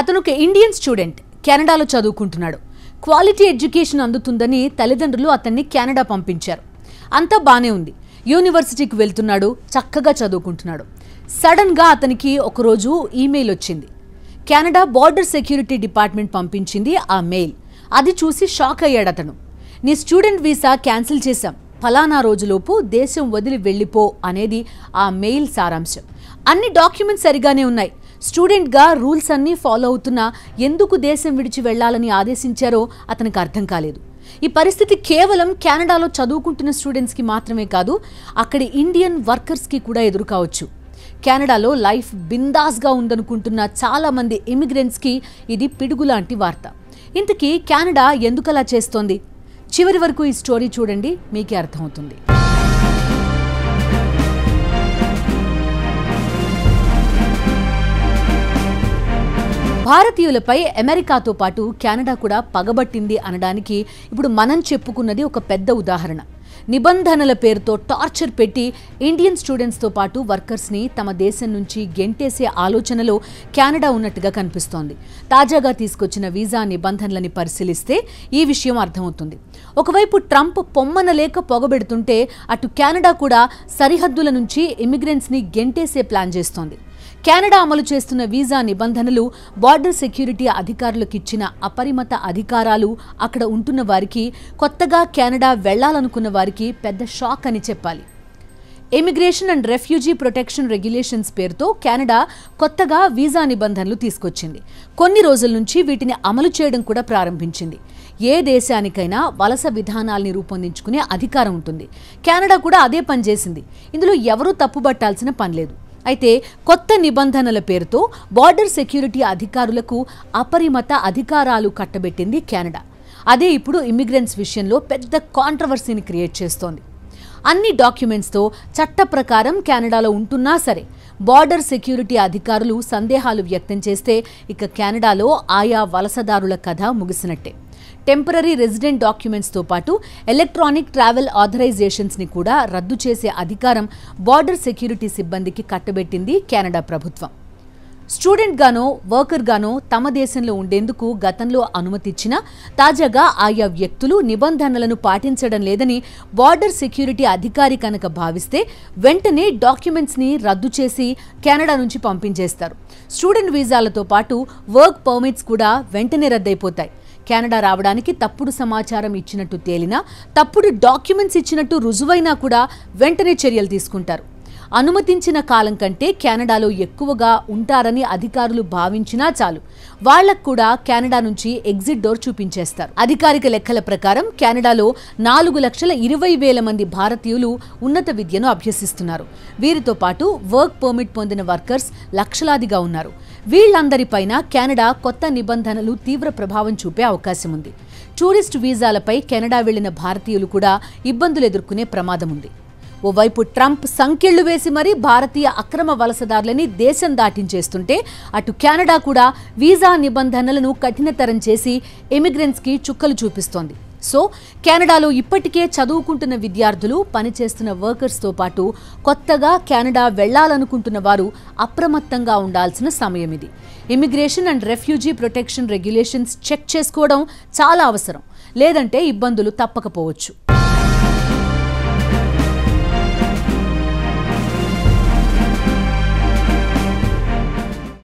అతను ఒక Indian student కెనడాలో చదువుకుంటున్నాడు. క్వాలిటీ ఎడ్యుకేషన్ అందుతుందని తల్లిదండ్రులు అతన్ని కెనడా పంపించారు. అంతా బానే ఉంది. యూనివర్సిటీకి వెళ్తున్నాడు, చక్కగా చదువుకుంటున్నాడు. సడన్ గా అతనికి ఒకరోజు ఈమెయిల్ వచ్చింది. కెనడా బార్డర్ సెక్యూరిటీ డిపార్ట్మెంట్ పంపించింది ఆ మెయిల్. అది చూసి షాక్ అయ్యాడు అతను. నీ స్టూడెంట్ వీసా క్యాన్సిల్ చేశాం, ఫలానా రోజులోపు దేశం వదిలి వెళ్ళిపో అనేది ఆ మెయిల్ సారాంశం. అన్ని డాక్యుమెంట్స్ సరిగానే ఉన్నాయి. స్టూడెంట్గా రూల్స్ అన్నీ ఫాలో అవుతున్నా ఎందుకు దేశం విడిచి వెళ్లాలని ఆదేశించారో అతనికి అర్థం కాలేదు. ఈ పరిస్థితి కేవలం కెనడాలో చదువుకుంటున్న స్టూడెంట్స్కి మాత్రమే కాదు, అక్కడి ఇండియన్ వర్కర్స్కి కూడా ఎదురు కావచ్చు. కెనడాలో లైఫ్ బిందాస్గా ఉందనుకుంటున్న చాలామంది ఇమిగ్రెంట్స్కి ఇది పిడుగులాంటి వార్త. ఇంతకీ కెనడా ఎందుకలా చేస్తోంది? చివరి వరకు ఈ స్టోరీ చూడండి, మీకే అర్థమవుతుంది. భారతీయులపై అమెరికాతో పాటు కెనడా కూడా పగబట్టింది అనడానికి ఇప్పుడు మనం చెప్పుకున్నది ఒక పెద్ద ఉదాహరణ. నిబంధనల పేరుతో టార్చర్ పెట్టి ఇండియన్ స్టూడెంట్స్తో పాటు వర్కర్స్ని తమ దేశం నుంచి గెంటేసే ఆలోచనలో కెనడా ఉన్నట్టుగా కనిపిస్తోంది. తాజాగా తీసుకొచ్చిన వీసా నిబంధనలని పరిశీలిస్తే ఈ విషయం అర్థమవుతుంది. ఒకవైపు ట్రంప్ పొమ్మనలేక పొగబెడుతుంటే అటు కెనడా కూడా సరిహద్దుల నుంచి ఇమిగ్రెంట్స్ని గెంటేసే ప్లాన్ చేస్తోంది. కెనడా అమలు చేస్తున్న వీసా నిబంధనలు బార్డర్ సెక్యూరిటీ అధికారులకు ఇచ్చిన అపరిమిత అధికారాలు అక్కడ ఉంటున్న వారికి, కొత్తగా కెనడా వెళ్లాలనుకున్న వారికి పెద్ద షాక్ అని చెప్పాలి. Immigration and refugee protection regulations పేరుతో కెనడా కొత్తగా వీసా నిబంధనలు తీసుకొచ్చింది. కొన్ని రోజుల నుంచి వీటిని అమలు చేయడం కూడా ప్రారంభించింది. ఏ దేశానికైనా వలస విధానాల్ని రూపొందించుకునే అధికారం ఉంటుంది. కెనడా కూడా అదే పని చేసింది. ఇందులో ఎవరూ తప్పుబట్టాల్సిన పనిలేదు. అయితే కొత్త నిబంధనల పేరుతో బార్డర్ సెక్యూరిటీ అధికారులకు అపరిమిత అధికారాలు కట్టబెట్టింది కెనడా. అదే ఇప్పుడు ఇమిగ్రెంట్స్ విషయంలో పెద్ద కాంట్రవర్సీని క్రియేట్ చేస్తోంది. అన్ని డాక్యుమెంట్స్తో చట్ట ప్రకారం కెనడాలో ఉంటున్నా సరే బార్డర్ సెక్యూరిటీ అధికారులు సందేహాలు వ్యక్తం చేస్తే ఇక కెనడాలో ఆయా వలసదారుల కథ ముగిసినట్టే. టెంపరరీ రెసిడెంట్ డాక్యుమెంట్స్తో పాటు ఎలక్ట్రానిక్ ట్రావెల్ ఆథరైజేషన్స్ని కూడా రద్దు చేసే అధికారం బార్డర్ సెక్యూరిటీ సిబ్బందికి కట్టబెట్టింది కెనడా ప్రభుత్వం. స్టూడెంట్గానో వర్కర్గానో తమ దేశంలో ఉండేందుకు గతంలో అనుమతిచ్చినా తాజాగా ఆయా వ్యక్తులు నిబంధనలను పాటించడం లేదని బార్డర్ సెక్యూరిటీ అధికారి కనుక భావిస్తే వెంటనే డాక్యుమెంట్స్ని రద్దు చేసి కెనడా నుంచి పంపించేస్తారు. స్టూడెంట్ వీసాలతో పాటు వర్క్ పర్మిట్స్ కూడా వెంటనే రద్దయిపోతాయి. కెనడా రావడానికి తప్పుడు సమాచారం ఇచ్చినట్టు తేలినా, తప్పుడు డాక్యుమెంట్స్ ఇచ్చినట్టు రుజువైనా కూడా వెంటనే చర్యలు తీసుకుంటారు. అనుమతించిన కాలం కంటే కెనడాలో ఎక్కువగా ఉంటారని అధికారులు భావించినా చాలు, వాళ్లకు కూడా కెనడా నుంచి ఎగ్జిట్ డోర్ చూపించేస్తారు. అధికారిక లెక్కల ప్రకారం కెనడాలో 4,20,000 మంది భారతీయులు ఉన్నత విద్యను అభ్యసిస్తున్నారు. వీరితో పాటు వర్క్ పర్మిట్ పొందిన వర్కర్స్ లక్షలాదిగా ఉన్నారు. వీళ్లందరిపైన కెనడా కొత్త నిబంధనలు తీవ్ర ప్రభావం చూపే అవకాశం ఉంది. టూరిస్ట్ వీసాలపై కెనడా వెళ్లిన భారతీయులు కూడా ఇబ్బందులు ఎదుర్కొనే ప్రమాదం ఉంది. ఓవైపు ట్రంప్ సంకెళ్లు వేసి మరీ భారతీయ అక్రమ వలసదారులని దేశం దాటించేస్తుంటే అటు కెనడా కూడా వీసా నిబంధనలను కఠినతరం చేసి ఇమిగ్రెంట్స్కి చుక్కలు చూపిస్తోంది. సో కెనడాలో ఇప్పటికే చదువుకుంటున్న విద్యార్థులు, పనిచేస్తున్న వర్కర్స్తో పాటు కొత్తగా కెనడా వెళ్లాలనుకుంటున్న వారు అప్రమత్తంగా ఉండాల్సిన సమయం ఇది. Immigration and refugee protection regulations check చేసుకోవడం చాలా అవసరం, లేదంటే ఇబ్బందులు తప్పకపోవచ్చు.